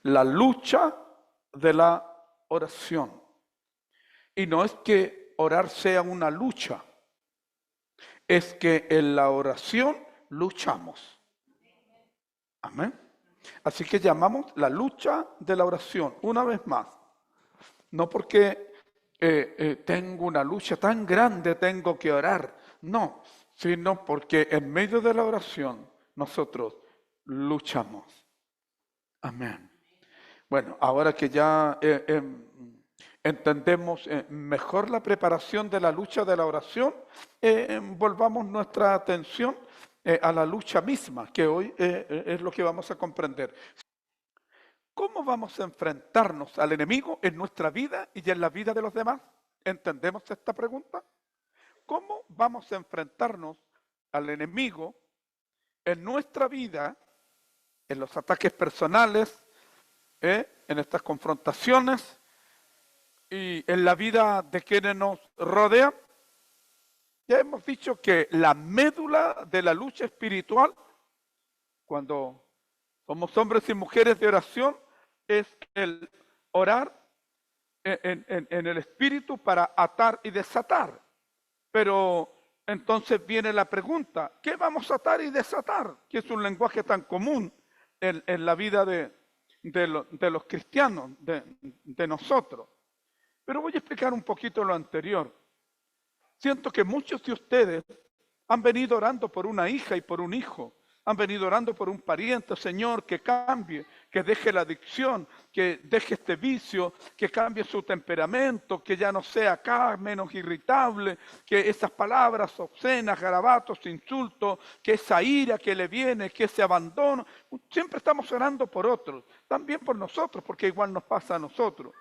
la lucha de la oración. Y no es que orar sea una lucha, es que en la oración luchamos. Amén. Así que llamamos la lucha de la oración, una vez más. No porque tengo una lucha tan grande, tengo que orar. No, sino porque en medio de la oración nosotros luchamos. Amén. Bueno, ahora que ya entendemos mejor la preparación de la lucha de la oración, volvamos nuestra atención a la lucha misma, que hoy es lo que vamos a comprender. ¿Cómo vamos a enfrentarnos al enemigo en nuestra vida y en la vida de los demás? ¿Entendemos esta pregunta? ¿Cómo vamos a enfrentarnos al enemigo en nuestra vida, en los ataques personales, en estas confrontaciones y en la vida de quienes nos rodean? Ya hemos dicho que la médula de la lucha espiritual, cuando somos hombres y mujeres de oración, es el orar en el espíritu para atar y desatar. Pero entonces viene la pregunta, ¿qué vamos a atar y desatar? Que es un lenguaje tan común en la vida de los cristianos, de nosotros. Pero voy a explicar un poquito lo anterior. Siento que muchos de ustedes han venido orando por una hija y por un hijo. Han venido orando por un pariente, Señor, que cambie, que deje la adicción, que deje este vicio, que cambie su temperamento, que ya no sea acá menos irritable, que esas palabras obscenas, garabatos, insultos, que esa ira que le viene, que ese abandono. Siempre estamos orando por otros, también por nosotros, porque igual nos pasa a nosotros.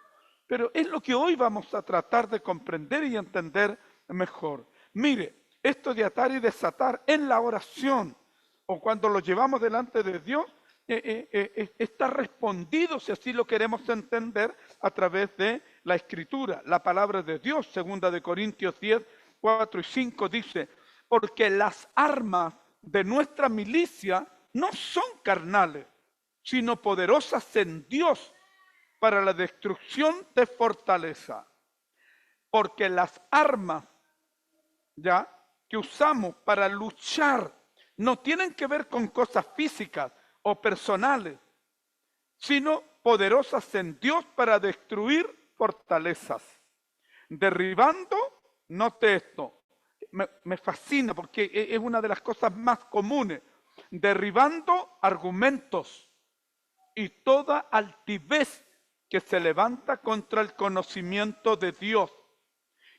Pero es lo que hoy vamos a tratar de comprender y entender mejor. Mire, esto de atar y desatar en la oración o cuando lo llevamos delante de Dios, está respondido, si así lo queremos entender, a través de la Escritura, la palabra de Dios. Segunda de Corintios 10, 4 y 5 dice, porque las armas de nuestra milicia no son carnales, sino poderosas en Dios para la destrucción de fortaleza. Porque las armas ya que usamos para luchar no tienen que ver con cosas físicas o personales, sino poderosas en Dios para destruir fortalezas. Derribando, note esto, me fascina porque es una de las cosas más comunes, derribando argumentos y toda altivez que se levanta contra el conocimiento de Dios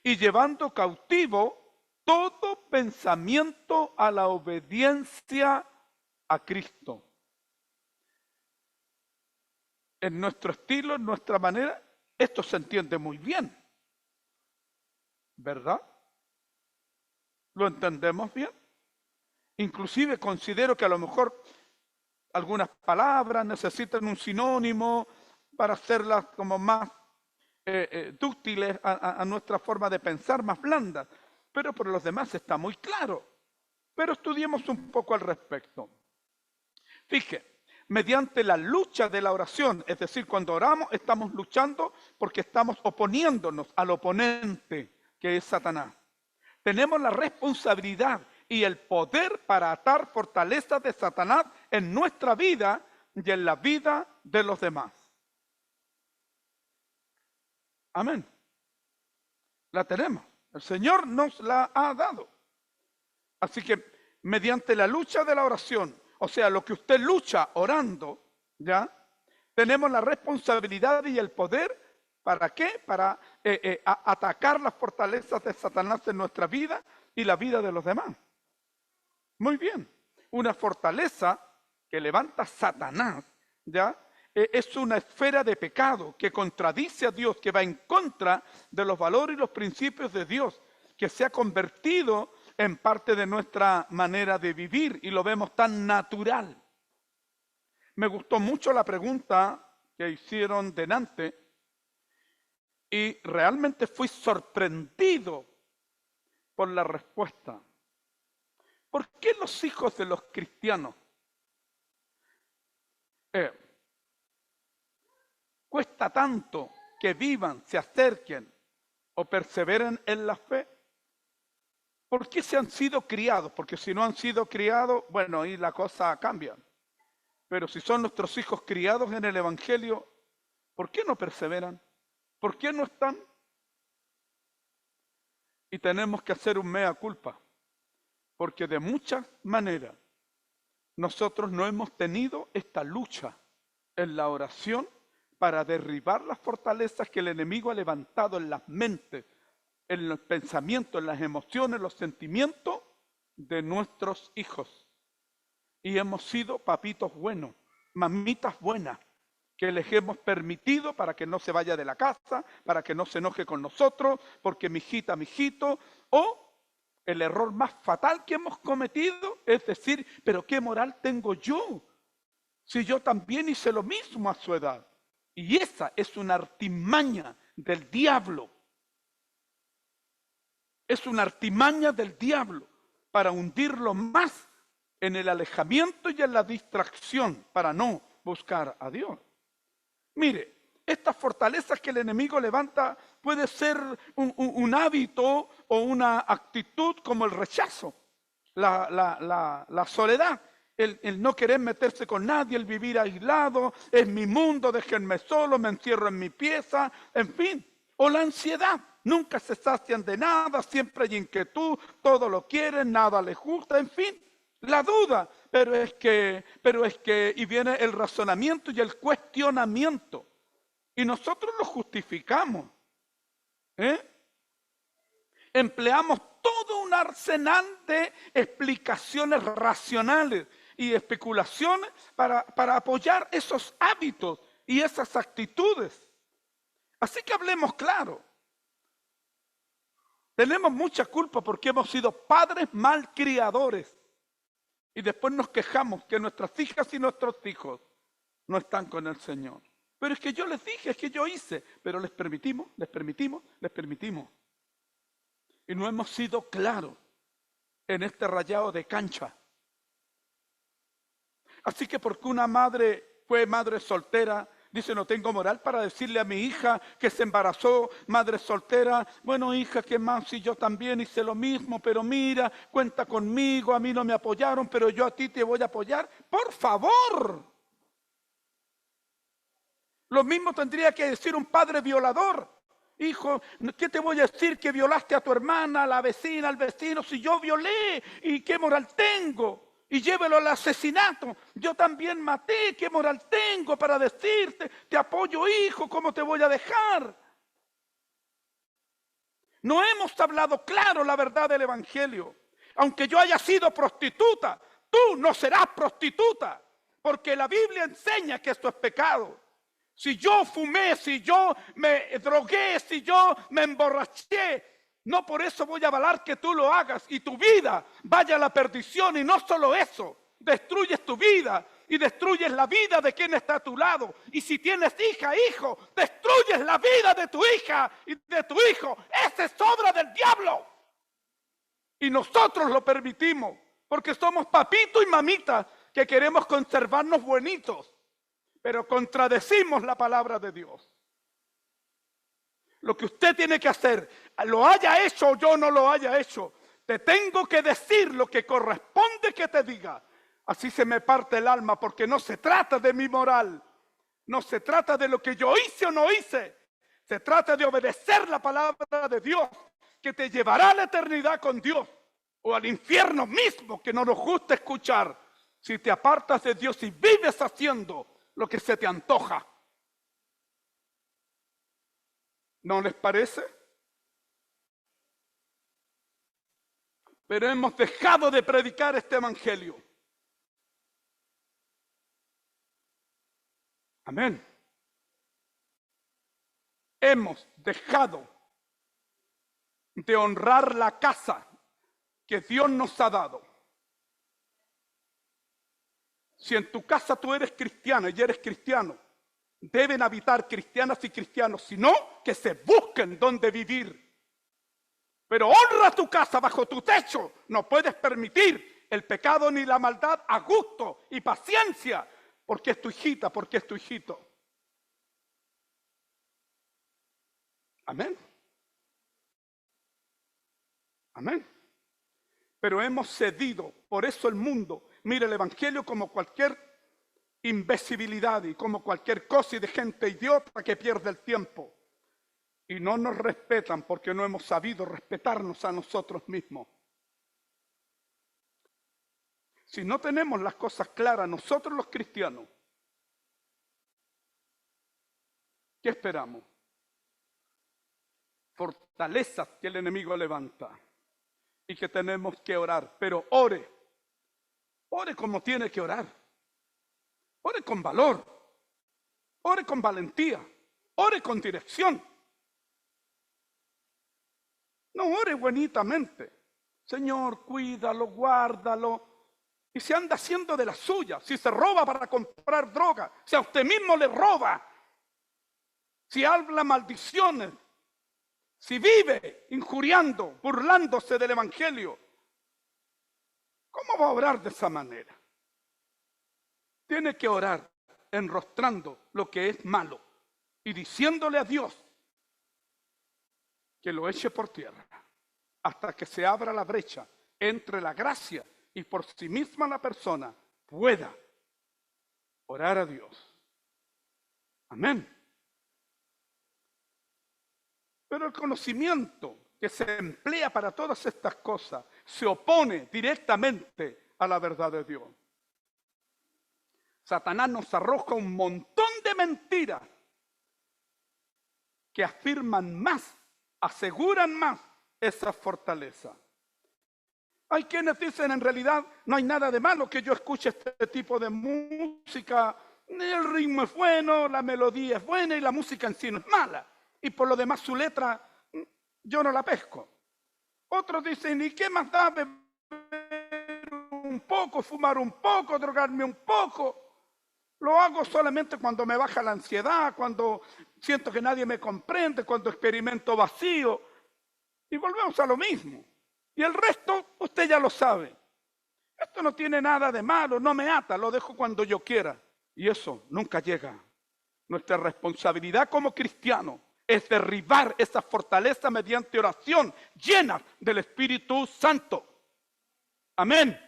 y llevando cautivo todo pensamiento a la obediencia a Cristo. En nuestro estilo, en nuestra manera, esto se entiende muy bien, ¿verdad? ¿Lo entendemos bien? Inclusive considero que a lo mejor algunas palabras necesitan un sinónimo para hacerlas como más dúctiles a nuestra forma de pensar, más blandas. Pero por los demás está muy claro. Pero estudiemos un poco al respecto. Fíjate, mediante la lucha de la oración, es decir, cuando oramos estamos luchando porque estamos oponiéndonos al oponente que es Satanás. Tenemos la responsabilidad y el poder para atar fortalezas de Satanás en nuestra vida y en la vida de los demás. Amén. La tenemos. El Señor nos la ha dado. Así que mediante la lucha de la oración, o sea, lo que usted lucha orando, ¿ya? Tenemos la responsabilidad y el poder, ¿para qué? Para atacar las fortalezas de Satanás en nuestra vida y la vida de los demás. Muy bien. Una fortaleza que levanta Satanás, ¿ya? Es una esfera de pecado que contradice a Dios, que va en contra de los valores y los principios de Dios, que se ha convertido en parte de nuestra manera de vivir y lo vemos tan natural. Me gustó mucho la pregunta que hicieron delante y realmente fui sorprendido por la respuesta. ¿Por qué los hijos de los cristianos cuesta tanto que vivan, se acerquen o perseveren en la fe? ¿Por qué se han sido criados? Porque si no han sido criados, bueno, ahí la cosa cambia. Pero si son nuestros hijos criados en el Evangelio, ¿por qué no perseveran? ¿Por qué no están? Y tenemos que hacer un mea culpa, porque de muchas maneras nosotros no hemos tenido esta lucha en la oración para derribar las fortalezas que el enemigo ha levantado en las mentes, en los pensamientos, en las emociones, los sentimientos de nuestros hijos. Y hemos sido papitos buenos, mamitas buenas, que les hemos permitido para que no se vaya de la casa, para que no se enoje con nosotros, porque mi hijita, mi hijito, o el error más fatal que hemos cometido es decir, pero ¿qué moral tengo yo? Si yo también hice lo mismo a su edad. Y esa es una artimaña del diablo. Es una artimaña del diablo para hundirlo más en el alejamiento y en la distracción para no buscar a Dios. Mire, estas fortalezas que el enemigo levanta puede ser un hábito o una actitud como el rechazo, la soledad, el no querer meterse con nadie, el vivir aislado, es mi mundo, déjenme solo, me encierro en mi pieza, en fin. O la ansiedad, nunca se sacian de nada, siempre hay inquietud, todo lo quieren, nada les gusta, en fin. La duda, pero es que, y viene el razonamiento y el cuestionamiento. Y nosotros lo justificamos. Empleamos todo un arsenal de explicaciones racionales y especulaciones para apoyar esos hábitos y esas actitudes. Así que hablemos claro. Tenemos mucha culpa porque hemos sido padres malcriadores. Y después nos quejamos que nuestras hijas y nuestros hijos no están con el Señor. Pero es que yo les dije, es que yo hice, pero les permitimos. Y no hemos sido claros en este rayado de cancha. Así que porque una madre fue madre soltera, dice, no tengo moral para decirle a mi hija que se embarazó, madre soltera, bueno hija, ¿qué más? Si yo también hice lo mismo, pero mira, cuenta conmigo, a mí no me apoyaron, pero yo a ti te voy a apoyar. ¡Por favor! Lo mismo tendría que decir un padre violador. Hijo, ¿qué te voy a decir que violaste a tu hermana, a la vecina, al vecino? Si yo violé, ¿y qué moral tengo? Y llévelo al asesinato. Yo también maté, ¿qué moral tengo para decirte? Te apoyo, hijo, ¿cómo te voy a dejar? No hemos hablado claro la verdad del Evangelio. Aunque yo haya sido prostituta, tú no serás prostituta, porque la Biblia enseña que esto es pecado. Si yo fumé, si yo me drogué, si yo me emborraché, no por eso voy a avalar que tú lo hagas y tu vida vaya a la perdición. Y no solo eso, destruyes tu vida y destruyes la vida de quien está a tu lado. Y si tienes hija, hijo, destruyes la vida de tu hija y de tu hijo. Esa es obra del diablo. Y nosotros lo permitimos porque somos papito y mamita que queremos conservarnos buenitos. Pero contradecimos la palabra de Dios. Lo que usted tiene que hacer, lo haya hecho o yo no lo haya hecho, te tengo que decir lo que corresponde que te diga. Así se me parte el alma, porque no se trata de mi moral, no se trata de lo que yo hice o no hice, se trata de obedecer la palabra de Dios, que te llevará a la eternidad con Dios, o al infierno mismo, que no nos gusta escuchar, si te apartas de Dios y vives haciendo lo que se te antoja. ¿No les parece? Pero hemos dejado de predicar este evangelio. Amén. Hemos dejado de honrar la casa que Dios nos ha dado. Si en tu casa tú eres cristiana y eres cristiano, deben habitar cristianas y cristianos, sino que se busquen dónde vivir. Pero honra tu casa bajo tu techo. No puedes permitir el pecado ni la maldad a gusto y paciencia, porque es tu hijita, porque es tu hijito. Amén. Amén. Pero hemos cedido, por eso el mundo mira el evangelio como cualquier imbecilidad y como cualquier cosa y de gente idiota que pierde el tiempo. Y no nos respetan porque no hemos sabido respetarnos a nosotros mismos. Si no tenemos las cosas claras, nosotros los cristianos, ¿qué esperamos? Fortalezas que el enemigo levanta y que tenemos que orar. Pero ore como tiene que orar. Ore con valor, ore con valentía, ore con dirección. No ore bonitamente. Señor, cuídalo, guárdalo. Y se anda haciendo de la suya. Si se roba para comprar droga, si a usted mismo le roba, si habla maldiciones, si vive injuriando, burlándose del evangelio, ¿cómo va a orar de esa manera? Tiene que orar enrostrando lo que es malo y diciéndole a Dios que lo eche por tierra hasta que se abra la brecha entre la gracia y por sí misma la persona pueda orar a Dios. Amén. Pero el conocimiento que se emplea para todas estas cosas se opone directamente a la verdad de Dios. Satanás nos arroja un montón de mentiras que afirman más, aseguran más esa fortaleza. Hay quienes dicen, en realidad no hay nada de malo que yo escuche este tipo de música, el ritmo es bueno, la melodía es buena y la música en sí no es mala. Y por lo demás su letra yo no la pesco. Otros dicen, ¿y qué más da beber un poco, fumar un poco, drogarme un poco? Lo hago solamente cuando me baja la ansiedad, cuando siento que nadie me comprende, cuando experimento vacío. Y volvemos a lo mismo. Y el resto usted ya lo sabe. Esto no tiene nada de malo, no me ata, lo dejo cuando yo quiera. Y eso nunca llega. Nuestra responsabilidad como cristianos es derribar esa fortaleza mediante oración llena del Espíritu Santo. Amén.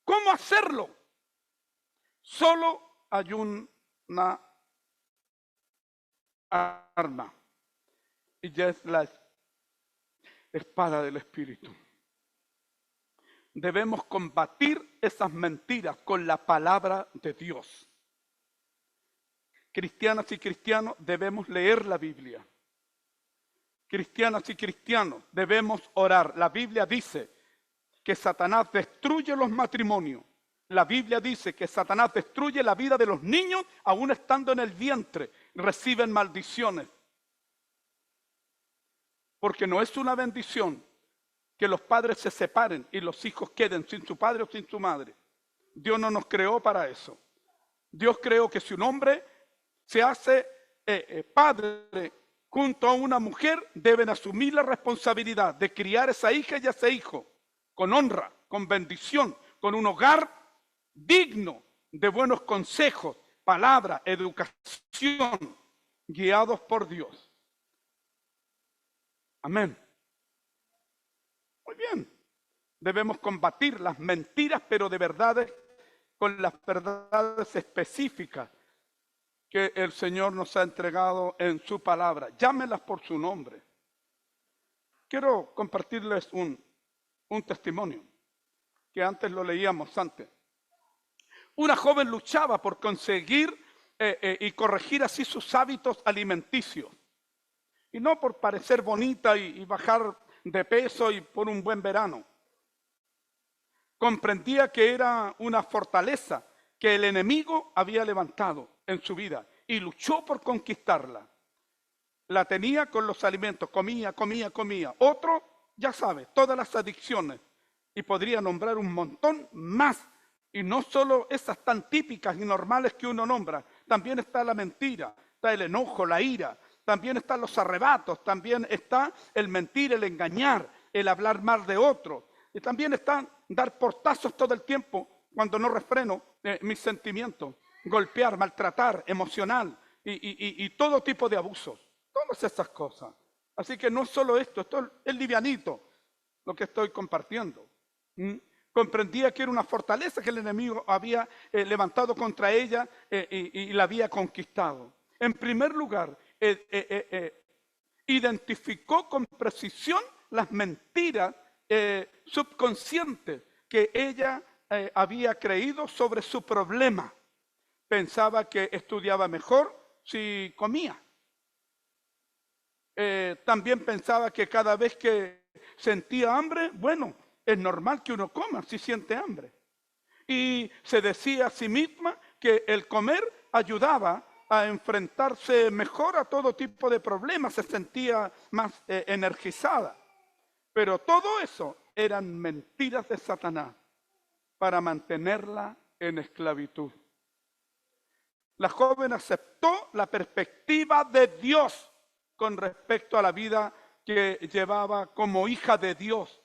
¿Cómo hacerlo? Solo hay una arma y ya es la espada del Espíritu. Debemos combatir esas mentiras con la palabra de Dios. Cristianas y cristianos, debemos leer la Biblia. Cristianas y cristianos, debemos orar. La Biblia dice que Satanás destruye los matrimonios. La Biblia dice que Satanás destruye la vida de los niños aún estando en el vientre. Reciben maldiciones. Porque no es una bendición que los padres se separen y los hijos queden sin su padre o sin su madre. Dios no nos creó para eso. Dios creó que si un hombre se hace padre junto a una mujer, deben asumir la responsabilidad de criar a esa hija y a ese hijo con honra, con bendición, con un hogar digno de buenos consejos, palabra, educación, guiados por Dios. Amén. Muy bien. Debemos combatir las mentiras, pero de verdades, con las verdades específicas que el Señor nos ha entregado en su palabra. Llámelas por su nombre. Quiero compartirles un testimonio que antes lo leíamos antes. Una joven luchaba por conseguir y corregir así sus hábitos alimenticios. Y no por parecer bonita y bajar de peso y por un buen verano. Comprendía que era una fortaleza que el enemigo había levantado en su vida y luchó por conquistarla. La tenía con los alimentos, comía. Otro, ya sabe, todas las adicciones. Y podría nombrar un montón más. Y no solo esas tan típicas y normales que uno nombra. También está la mentira, está el enojo, la ira. También están los arrebatos, también está el mentir, el engañar, el hablar mal de otro. Y también está dar portazos todo el tiempo cuando no refreno mis sentimientos. Golpear, maltratar, emocional y todo tipo de abusos. Todas esas cosas. Así que no es solo esto es livianito lo que estoy compartiendo. Comprendía que era una fortaleza que el enemigo había levantado contra ella y la había conquistado. En primer lugar, identificó con precisión las mentiras subconscientes que ella había creído sobre su problema. Pensaba que estudiaba mejor si comía. También pensaba que cada vez que sentía hambre, bueno, es normal que uno coma si siente hambre. Y se decía a sí misma que el comer ayudaba a enfrentarse mejor a todo tipo de problemas, se sentía más energizada. Pero todo eso eran mentiras de Satanás para mantenerla en esclavitud. La joven aceptó la perspectiva de Dios con respecto a la vida que llevaba como hija de Dios.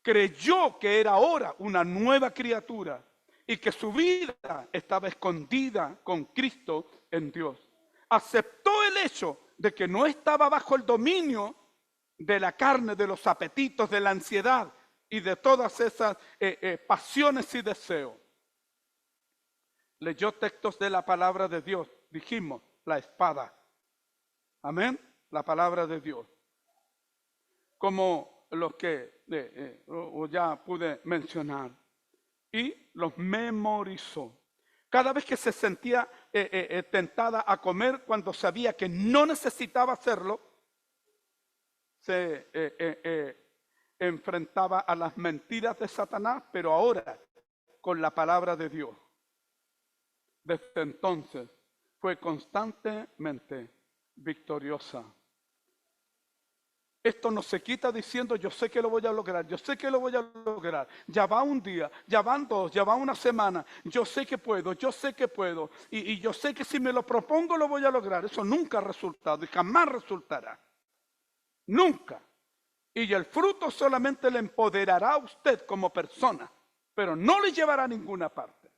Creyó que era ahora una nueva criatura y que su vida estaba escondida con Cristo en Dios. Aceptó el hecho de que no estaba bajo el dominio de la carne, de los apetitos, de la ansiedad y de todas esas pasiones y deseos. Leyó textos de la palabra de Dios, dijimos, la espada. Amén, la palabra de Dios. Como los que ya pude mencionar. Y los memorizó. Cada vez que se sentía tentada a comer, cuando sabía que no necesitaba hacerlo, se enfrentaba a las mentiras de Satanás, pero ahora con la palabra de Dios. Desde entonces fue constantemente victoriosa. Esto no se quita diciendo yo sé que lo voy a lograr, yo sé que lo voy a lograr. Ya va un día, ya van dos, ya va una semana. Yo sé que puedo, yo sé que puedo. Y yo sé que si me lo propongo lo voy a lograr. Eso nunca ha resultado y jamás resultará. Nunca. Y el fruto solamente le empoderará a usted como persona, pero no le llevará a ninguna parte.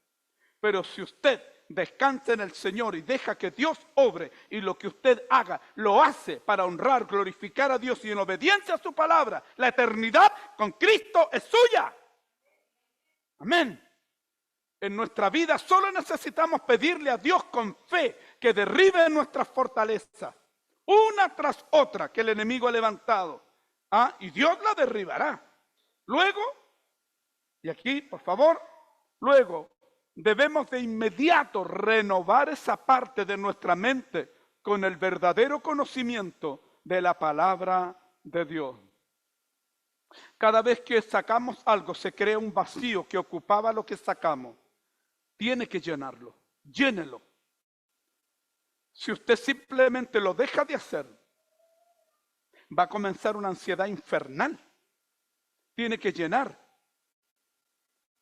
Pero si usted descansa en el Señor y deja que Dios obre y lo que usted haga lo hace para honrar, glorificar a Dios y en obediencia a su palabra, la eternidad con Cristo es suya. Amén. En nuestra vida solo necesitamos pedirle a Dios con fe que derribe nuestras fortalezas, una tras otra que el enemigo ha levantado. Y Dios la derribará. Luego, y aquí por favor, luego debemos de inmediato renovar esa parte de nuestra mente con el verdadero conocimiento de la palabra de Dios. Cada vez que sacamos algo, se crea un vacío que ocupaba lo que sacamos. Tiene que llenarlo, llénelo. Si usted simplemente lo deja de hacer, va a comenzar una ansiedad infernal. Tiene que llenar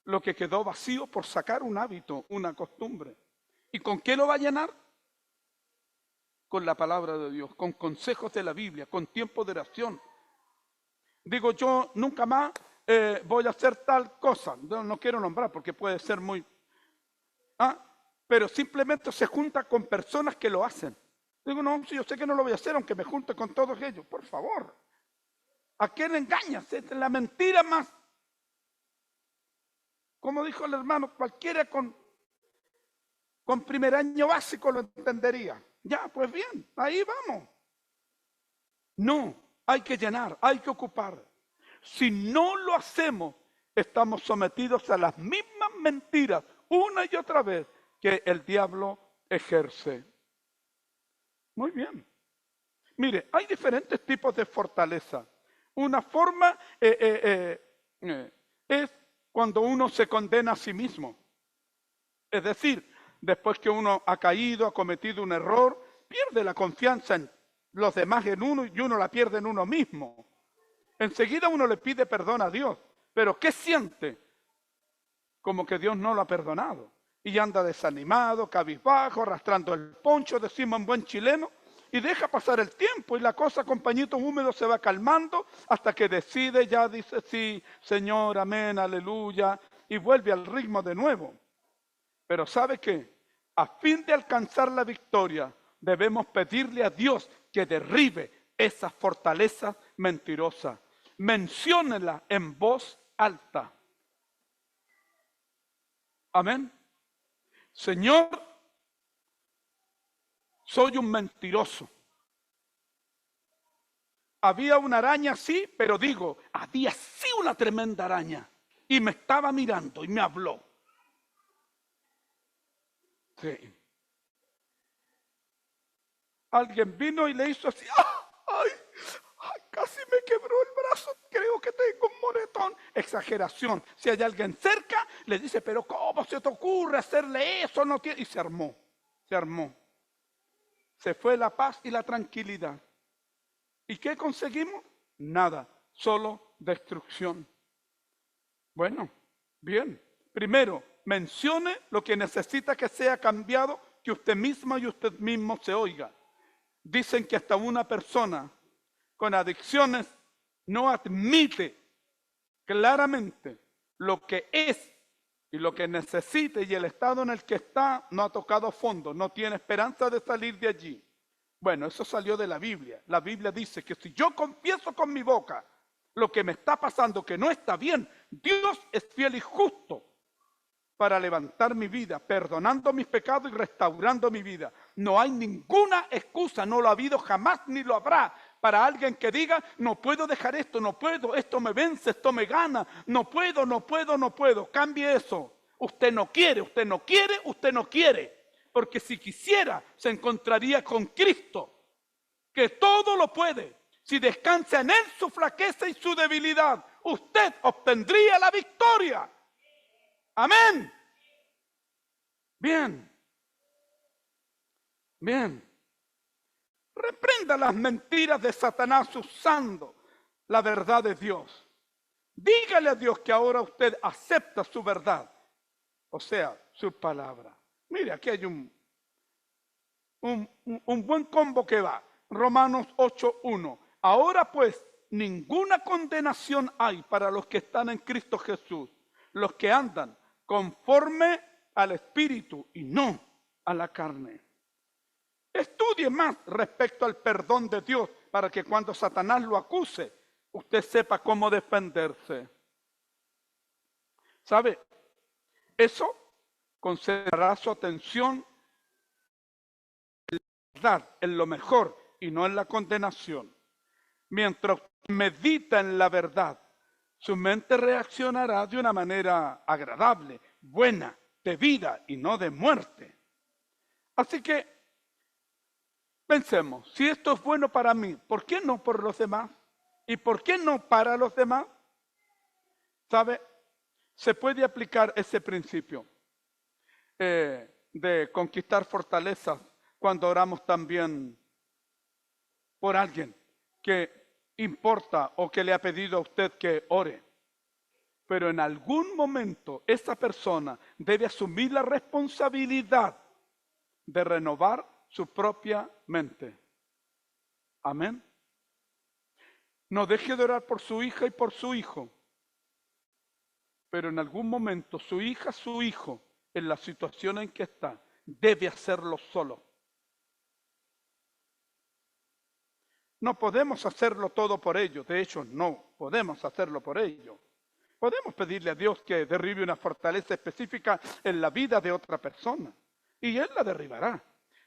lo que quedó vacío por sacar un hábito, una costumbre. ¿Y con qué lo va a llenar? Con la palabra de Dios, con consejos de la Biblia, con tiempo de oración. Digo, yo nunca más voy a hacer tal cosa. No quiero nombrar porque puede ser muy... pero simplemente se junta con personas que lo hacen. Digo, no, si yo sé que no lo voy a hacer, aunque me junte con todos ellos. Por favor. ¿A quién engañas? Es la mentira más. Como dijo el hermano, cualquiera con primer año básico lo entendería. Ya, pues bien, ahí vamos. No, hay que llenar, hay que ocupar. Si no lo hacemos, estamos sometidos a las mismas mentiras una y otra vez que el diablo ejerce. Muy bien. Mire, hay diferentes tipos de fortaleza. Una forma es cuando uno se condena a sí mismo. Es decir, después que uno ha caído, ha cometido un error, pierde la confianza en los demás, en uno, y uno la pierde en uno mismo. Enseguida uno le pide perdón a Dios. Pero ¿qué siente? Como que Dios no lo ha perdonado. Y anda desanimado, cabizbajo, arrastrando el poncho, decimos en buen chileno, y deja pasar el tiempo y la cosa con pañitos húmedos se va calmando hasta que decide, ya dice, sí, Señor, amén, aleluya, y vuelve al ritmo de nuevo. Pero ¿sabe qué? A fin de alcanzar la victoria, debemos pedirle a Dios que derribe esas fortalezas mentirosas. Menciónela en voz alta. Amén. Señor, soy un mentiroso. Había una araña, sí, pero digo, había sí una tremenda araña. Y me estaba mirando y me habló. Sí. Alguien vino y le hizo así. ¡Ay! ¡Ay! Casi me quebró el brazo. Creo que tengo un moretón. Exageración. Si hay alguien cerca, le dice, pero ¿cómo se te ocurre hacerle eso? No tiene... Y se armó. Se armó. Se fue la paz y la tranquilidad. ¿Y qué conseguimos? Nada. Solo destrucción. Bueno, bien. Primero, mencione lo que necesita que sea cambiado, que usted misma y usted mismo se oiga. Dicen que hasta una persona con adicciones no admite claramente lo que es y lo que necesita, y el estado en el que está no ha tocado fondo, no tiene esperanza de salir de allí. Bueno, eso salió de la Biblia. La Biblia dice que si yo confieso con mi boca lo que me está pasando, que no está bien, Dios es fiel y justo para levantar mi vida, perdonando mis pecados y restaurando mi vida. No hay ninguna excusa, no lo ha habido jamás ni lo habrá para alguien que diga, no puedo dejar esto, no puedo, esto me vence, esto me gana, no puedo, no puedo, no puedo. Cambie eso. Usted no quiere, usted no quiere, usted no quiere. Porque si quisiera, se encontraría con Cristo, que todo lo puede. Si descansa en Él su flaqueza y su debilidad, usted obtendría la victoria. Amén. Bien. Bien. Reprenda las mentiras de Satanás usando la verdad de Dios. Dígale a Dios que ahora usted acepta su verdad, o sea, su palabra. Mire, aquí hay un buen combo que va. Romanos 8:1. Ahora pues, ninguna condenación hay para los que están en Cristo Jesús, los que andan conforme al Espíritu y no a la carne. Estudie más respecto al perdón de Dios para que cuando Satanás lo acuse, usted sepa cómo defenderse. ¿Sabe? Eso concentrará su atención en la verdad, en lo mejor y no en la condenación. Mientras medita en la verdad, su mente reaccionará de una manera agradable, buena, de vida y no de muerte. Así que pensemos, si esto es bueno para mí, ¿por qué no por los demás? ¿Y por qué no para los demás? ¿Sabe? Se puede aplicar ese principio de conquistar fortalezas cuando oramos también por alguien que importa o que le ha pedido a usted que ore. Pero en algún momento esa persona debe asumir la responsabilidad de renovar su propia mente. Amén. No deje de orar por su hija y por su hijo. Pero en algún momento su hija, su hijo, en la situación en que está, debe hacerlo solo. No podemos hacerlo todo por ellos. De hecho, no podemos hacerlo por ellos. Podemos pedirle a Dios que derribe una fortaleza específica en la vida de otra persona. Y Él la derribará.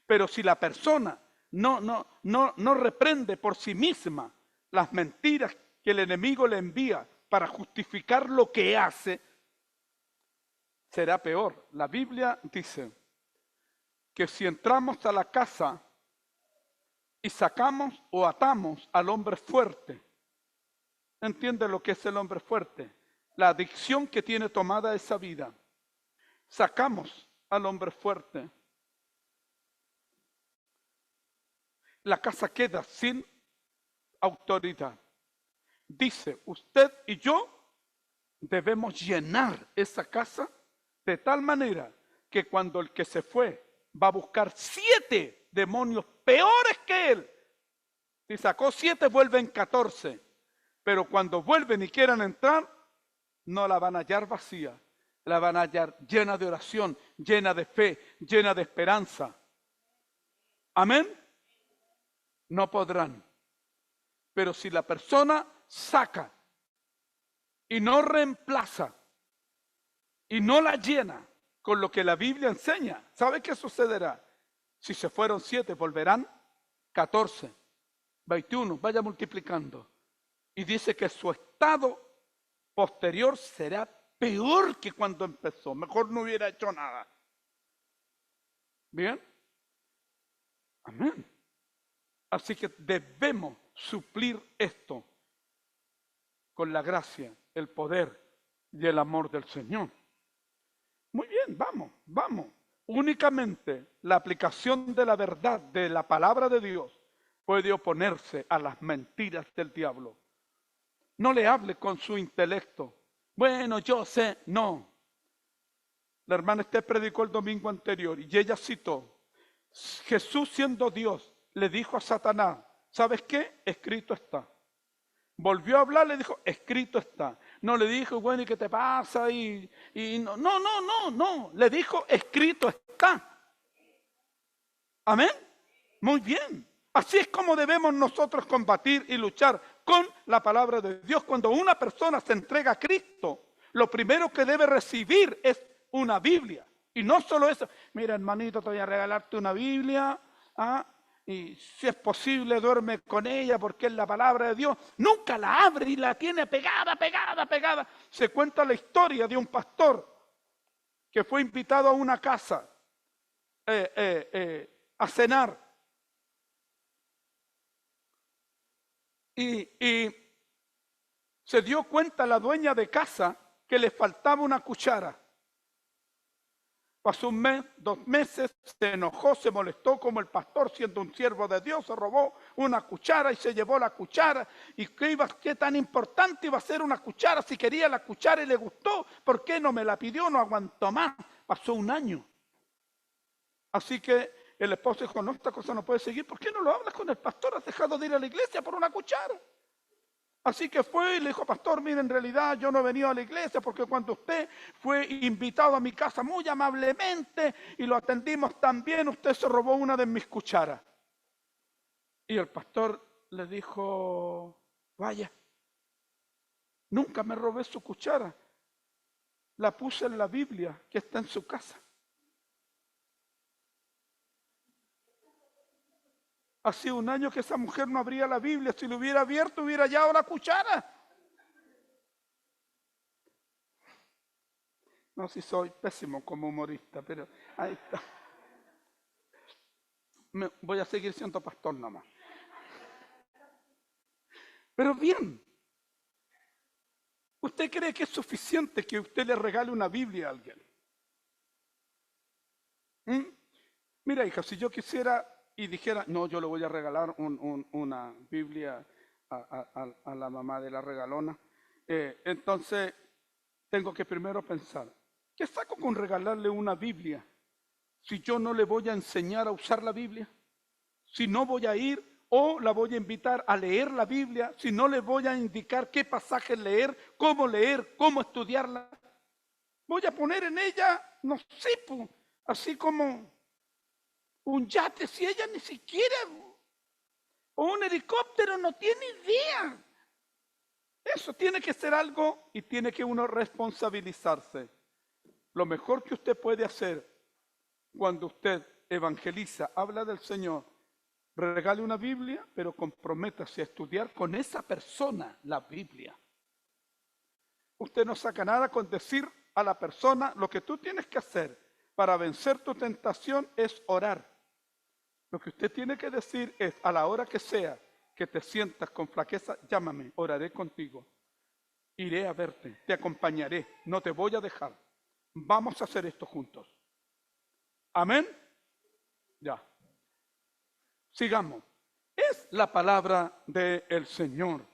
Pero si la persona no reprende por sí misma las mentiras que el enemigo le envía para justificar lo que hace, será peor. La Biblia dice que si entramos a la casa y sacamos o atamos al hombre fuerte, ¿entiende lo que es el hombre fuerte? La adicción que tiene tomada esa vida. Sacamos al hombre fuerte. La casa queda sin autoridad. Dice, usted y yo debemos llenar esa casa de tal manera que cuando el que se fue va a buscar 7 demonios peores que él, si sacó 7 vuelven 14, pero cuando vuelven y quieran entrar, no la van a hallar vacía, la van a hallar llena de oración, llena de fe, llena de esperanza. Amén. No podrán. Pero si la persona saca y no reemplaza y no la llena con lo que la Biblia enseña, ¿sabe qué sucederá? Si se fueron 7, volverán 14, 21, vaya multiplicando. Y dice que su estado posterior será peor que cuando empezó. Mejor no hubiera hecho nada. ¿Bien? Amén. Así que debemos suplir esto con la gracia, el poder y el amor del Señor. Muy bien, vamos. Únicamente la aplicación de la verdad, de la palabra de Dios, puede oponerse a las mentiras del diablo. No le hable con su intelecto. Bueno, yo sé, no. La hermana Esther predicó el domingo anterior y ella citó, Jesús siendo Dios le dijo a Satanás, ¿sabes qué? Escrito está. Volvió a hablar, le dijo, escrito está. No le dijo, bueno, ¿y qué te pasa? No. Le dijo, escrito está. Amén. Muy bien. Así es como debemos nosotros combatir y luchar con la palabra de Dios. Cuando una persona se entrega a Cristo, lo primero que debe recibir es una Biblia. Y no solo eso. Mira, hermanito, te voy a regalarte una Biblia. Y si es posible, duerme con ella porque es la palabra de Dios. Nunca la abre y la tiene pegada. Se cuenta la historia de un pastor que fue invitado a una casa a cenar. Y se dio cuenta la dueña de casa que le faltaba una cuchara. Pasó un mes, 2 meses, se enojó, se molestó como el pastor, siendo un siervo de Dios, se robó una cuchara y se llevó la cuchara. ¿Y qué tan importante iba a ser una cuchara? Si quería la cuchara y le gustó, ¿por qué no me la pidió? No aguantó más. Pasó un año. Así que el esposo dijo, no, esta cosa no puede seguir. ¿Por qué no lo hablas con el pastor? Has dejado de ir a la iglesia por una cuchara. Así que fue y le dijo, pastor, mire, en realidad yo no he venido a la iglesia porque cuando usted fue invitado a mi casa muy amablemente y lo atendimos tan bien, usted se robó una de mis cucharas. Y el pastor le dijo, vaya, nunca me robé su cuchara. La puse en la Biblia que está en su casa. Hacía un año que esa mujer no abría la Biblia. Si lo hubiera abierto, hubiera hallado la cuchara. No, si soy pésimo como humorista, pero ahí está. Voy a seguir siendo pastor nomás. Pero bien, ¿usted cree que es suficiente que usted le regale una Biblia a alguien? Mira, hija, si yo quisiera y dijera, no, yo le voy a regalar una Biblia a la mamá de la regalona, entonces tengo que primero pensar, ¿qué saco con regalarle una Biblia si yo no le voy a enseñar a usar la Biblia? Si no voy a ir o la voy a invitar a leer la Biblia, si no le voy a indicar qué pasajes leer, cómo estudiarla, voy a poner en ella, no sé, así como un yate, si ella ni siquiera, o un helicóptero, no tiene idea. Eso tiene que ser algo y tiene que uno responsabilizarse. Lo mejor que usted puede hacer cuando usted evangeliza, habla del Señor, regale una Biblia, pero comprométase a estudiar con esa persona la Biblia. Usted no saca nada con decir a la persona, lo que tú tienes que hacer para vencer tu tentación es orar. Lo que usted tiene que decir es, a la hora que sea que te sientas con flaqueza, llámame, oraré contigo. Iré a verte, te acompañaré, no te voy a dejar. Vamos a hacer esto juntos. ¿Amén? Ya. Sigamos. Es la palabra del Señor.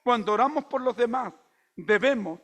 Cuando oramos por los demás, debemos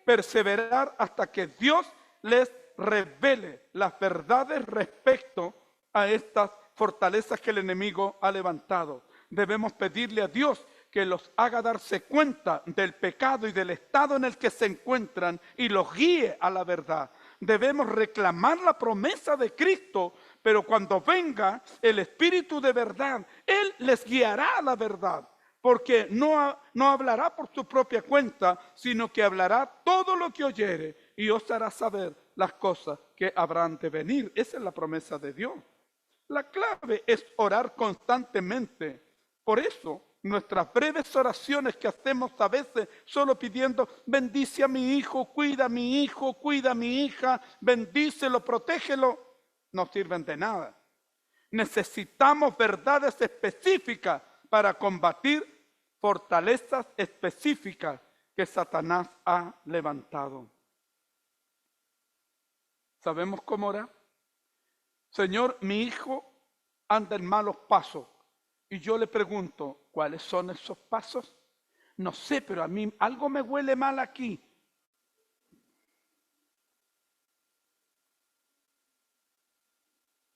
perseverar hasta que Dios les revele las verdades respecto a estas fortalezas que el enemigo ha levantado. Debemos pedirle a Dios que los haga darse cuenta del pecado y del estado en el que se encuentran y los guíe a la verdad. Debemos reclamar la promesa de Cristo, pero cuando venga el Espíritu de verdad, Él les guiará a la verdad, porque no hablará por su propia cuenta, sino que hablará todo lo que oyere y os hará saber las cosas que habrán de venir. Esa es la promesa de Dios. La clave es orar constantemente. Por eso, nuestras breves oraciones que hacemos a veces solo pidiendo, bendice a mi hijo, cuida a mi hijo, cuida a mi hija, bendícelo, protégelo, no sirven de nada. Necesitamos verdades específicas para combatir fortalezas específicas que Satanás ha levantado. ¿Sabemos cómo orar? Señor, mi hijo anda en malos pasos. Y yo le pregunto, ¿cuáles son esos pasos? No sé, pero a mí algo me huele mal aquí.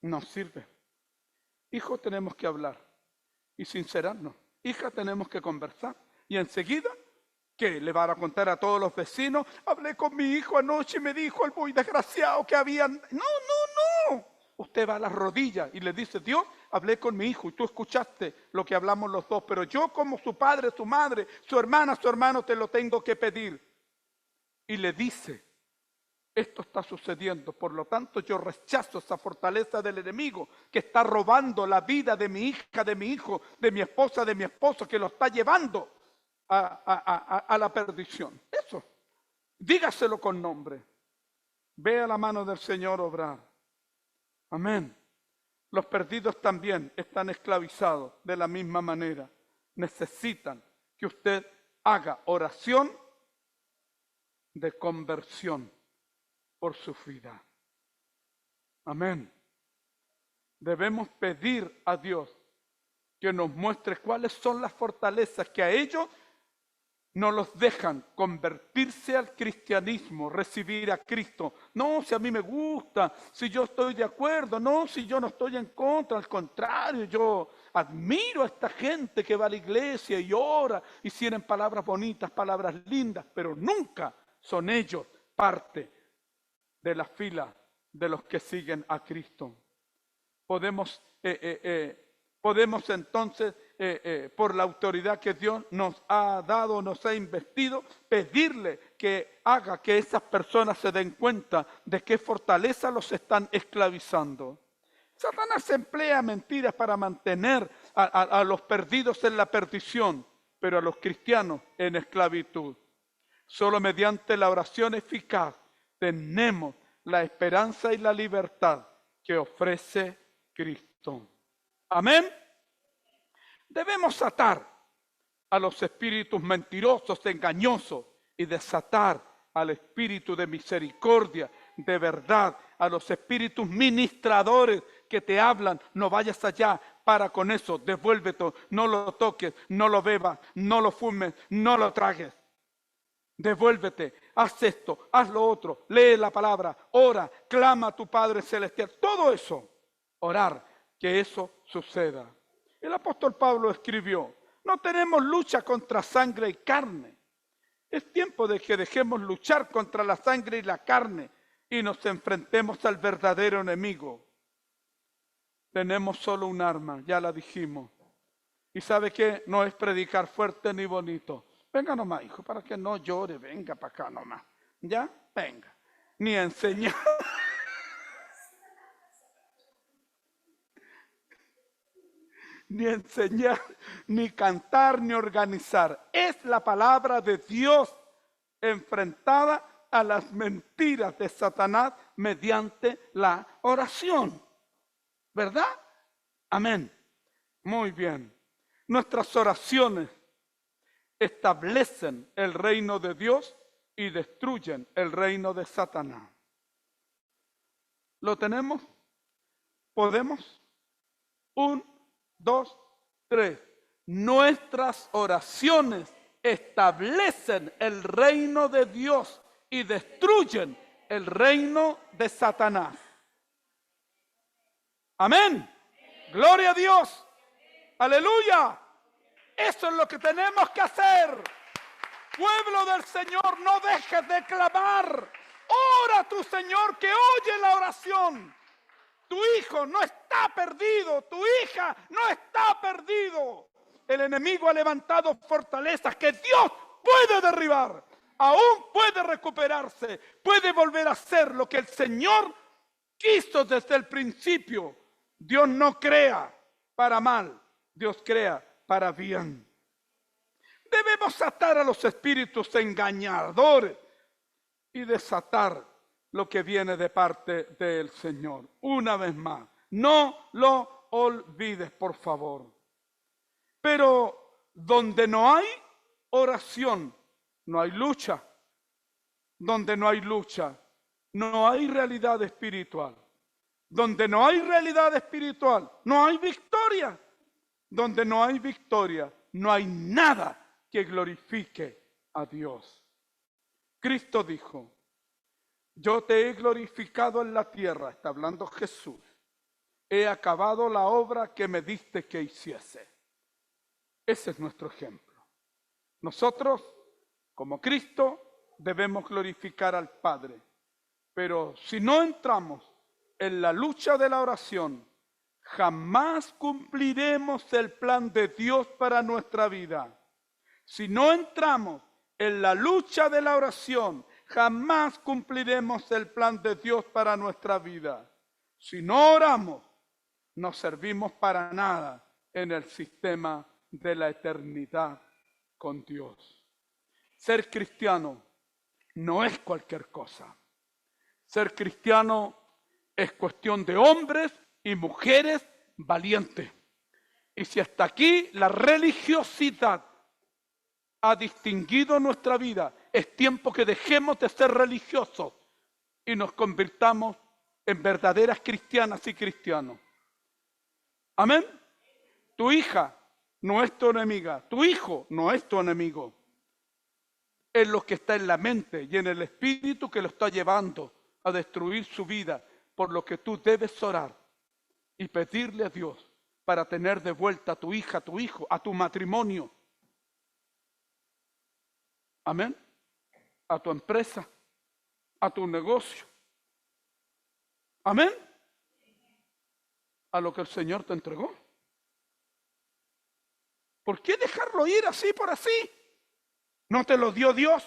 No sirve. Hijo, tenemos que hablar y sincerarnos. Hija, tenemos que conversar. Y enseguida, ¿qué? ¿Le van a contar a todos los vecinos? Hablé con mi hijo anoche y me dijo el muy desgraciado que habían... No. Usted va a las rodillas y le dice, Dios, hablé con mi hijo y tú escuchaste lo que hablamos los dos, pero yo como su padre, su madre, su hermana, su hermano, te lo tengo que pedir. Y le dice, esto está sucediendo, por lo tanto yo rechazo esa fortaleza del enemigo que está robando la vida de mi hija, de mi hijo, de mi esposa, de mi esposo, que lo está llevando a la perdición. Eso, dígaselo con nombre. Vea la mano del Señor obrar. Amén. Los perdidos también están esclavizados de la misma manera. Necesitan que usted haga oración de conversión por su vida. Amén. Debemos pedir a Dios que nos muestre cuáles son las fortalezas que a ellos no los dejan convertirse al cristianismo, recibir a Cristo. No, si a mí me gusta, si yo estoy de acuerdo, no, si yo no estoy en contra, al contrario, yo admiro a esta gente que va a la iglesia y ora y tienen palabras bonitas, palabras lindas, pero nunca son ellos parte de la fila de los que siguen a Cristo. Podemos entonces, por la autoridad que Dios nos ha dado, nos ha investido, pedirle que haga que esas personas se den cuenta de qué fortaleza los están esclavizando. Satanás emplea mentiras para mantener a los perdidos en la perdición, pero a los cristianos en esclavitud. Solo mediante la oración eficaz tenemos la esperanza y la libertad que ofrece Cristo. Amén. Debemos atar a los espíritus mentirosos, engañosos, y desatar al espíritu de misericordia, de verdad, a los espíritus ministradores que te hablan, no vayas allá, para con eso, devuélvete, no lo toques, no lo bebas, no lo fumes, no lo tragues. Devuélvete, haz esto, haz lo otro, lee la palabra, ora, clama a tu Padre Celestial. Todo eso, orar, que eso suceda. El apóstol Pablo escribió, no tenemos lucha contra sangre y carne. Es tiempo de que dejemos luchar contra la sangre y la carne y nos enfrentemos al verdadero enemigo. Tenemos solo un arma, ya la dijimos. ¿Y sabe qué? No es predicar fuerte ni bonito. Venga nomás, hijo, para que no llore, venga para acá nomás. ¿Ya? Venga. Ni enseñar. Ni enseñar, ni cantar, ni organizar. Es la palabra de Dios enfrentada a las mentiras de Satanás mediante la oración. ¿Verdad? Amén. Muy bien. Nuestras oraciones establecen el reino de Dios y destruyen el reino de Satanás. ¿Lo tenemos? ¿Podemos? 1, 2, 3. Nuestras oraciones establecen el reino de Dios y destruyen el reino de Satanás. Amén. Gloria a Dios. Aleluya. Eso es lo que tenemos que hacer. Pueblo del Señor, no dejes de clamar. Ora a tu Señor que oye la oración. tu hijo no está perdido, tu hija no está perdido. El enemigo ha levantado fortalezas que Dios puede derribar, aún puede recuperarse, puede volver a ser lo que el Señor quiso desde el principio. Dios no crea para mal, Dios crea para bien. Debemos atar a los espíritus engañadores y desatar lo que viene de parte del Señor. Una vez más, no lo olvides, por favor. Pero donde no hay oración, no hay lucha. Donde no hay lucha, no hay realidad espiritual. Donde no hay realidad espiritual, no hay victoria. Donde no hay victoria, no hay nada que glorifique a Dios. Cristo dijo, yo te he glorificado en la tierra, está hablando Jesús. He acabado la obra que me diste que hiciese. Ese es nuestro ejemplo. Nosotros, como Cristo, debemos glorificar al Padre. Pero si no entramos en la lucha de la oración, jamás cumpliremos el plan de Dios para nuestra vida. Si no entramos en la lucha de la oración, jamás cumpliremos el plan de Dios para nuestra vida. Si no oramos, no servimos para nada en el sistema de la eternidad con Dios. Ser cristiano no es cualquier cosa. Ser cristiano es cuestión de hombres y mujeres valientes. Y si hasta aquí la religiosidad ha distinguido nuestra vida, es tiempo que dejemos de ser religiosos y nos convirtamos en verdaderas cristianas y cristianos. Amén. Tu hija no es tu enemiga, tu hijo no es tu enemigo. Es lo que está en la mente y en el espíritu que lo está llevando a destruir su vida, por lo que tú debes orar y pedirle a Dios para tener de vuelta a tu hija, a tu hijo, a tu matrimonio. Amén. A tu empresa, a tu negocio. Amén. A lo que el Señor te entregó. ¿Por qué dejarlo ir así por así? ¿No te lo dio Dios?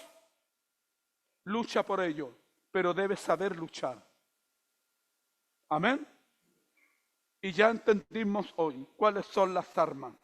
Lucha por ello, pero debes saber luchar. Amén. Y ya entendimos hoy cuáles son las armas